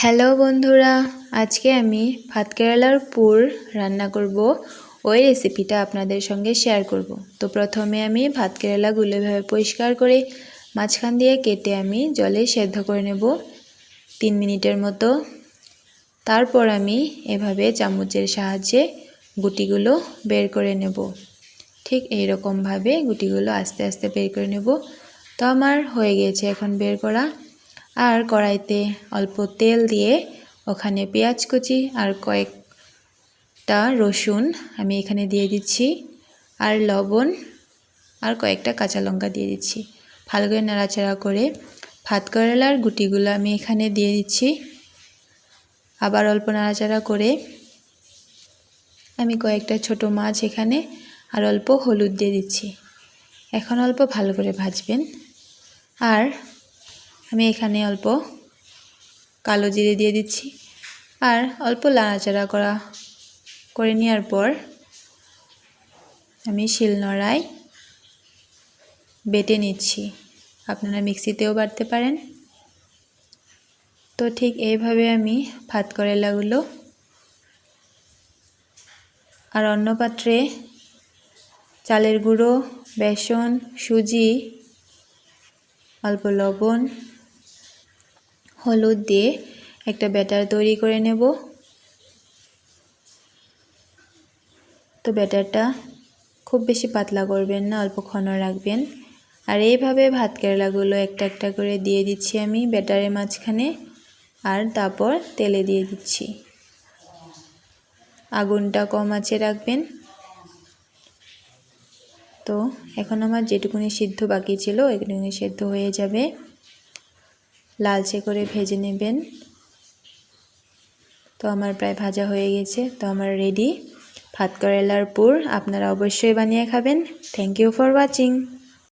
Hello বন্ধুরা, আজকে আমি ভাত কেরালার পুর রান্না করব। ওই রেসিপিটা আপনাদের সঙ্গে শেয়ার করব। তো প্রথমে আমি ভাত কেরালাগুলো এভাবে পরিষ্কার করে মাঝখান দিয়ে কেটে আমি জলে সেদ্ধ করে নেব 3 মিনিটের মতো। তারপর আমি এভাবে চামচের সাহায্যে গুটিগুলো বের করে নেব। ঠিক এইরকমভাবে গুটিগুলো আস্তে আস্তে বের করে নেব। তো আমার হয়ে গিয়েছে এখন বের করা। আর কড়াইতে অল্প তেল দিয়ে ওখানে পেঁয়াজ কুচি আর কয়েকটা রসুন আমি এখানে দিয়ে দিচ্ছি, আর লবণ আর কয়েকটা কাঁচা লঙ্কা দিয়ে দিচ্ছি। ভালো করে নাড়াচাড়া করে ভাত কেরালার গুটিগুলো আমি এখানে দিয়ে দিচ্ছি। আবার অল্প নাড়াচাড়া করে আমি কয়েকটা ছোট মাছ এখানে আর অল্প হলুদ দিয়ে দিচ্ছি। এখন অল্প ভালো করে ভাজবেন। আর আমি এখানে অল্প কালো জিরে দিয়ে দিচ্ছি, আর অল্প নাড়াচাড়া করে নেওয়ার পর আমি শিলনোড়ায় বেটে নিচ্ছি। আপনারা মিক্সিতেও বাটতে পারেন। তো ঠিক এইভাবে আমি ভাত কেরালাগুলো আর অন্য পাত্রে চালের গুঁড়ো, বেসন, সুজি, অল্প লবণ, হলুদ দিয়ে একটা ব্যাটার তৈরি করে নেব। তো ব্যাটারটা খুব বেশি পাতলা করবেন না, অল্প ঘন রাখবেন। আর এইভাবে ভাত কেরালাগুলো একটা একটা করে দিয়ে দিচ্ছি আমি ব্যাটারের মাঝখানে, আর তারপর তেলে দিয়ে দিচ্ছি। আগুনটা কম আঁচে রাখবেন। তো এখন আমার যেটুকুনি সিদ্ধ বাকি ছিল এটুকুনি সিদ্ধ হয়ে যাবে। লালচে করে ভেজে নেবেন। তো আমার প্রায় ভাজা হয়ে গেছে। তো আমার রেডি ভাত কেরালার পুর। আপনারা অবশ্যই বানিয়ে খাবেন। Thank you for watching.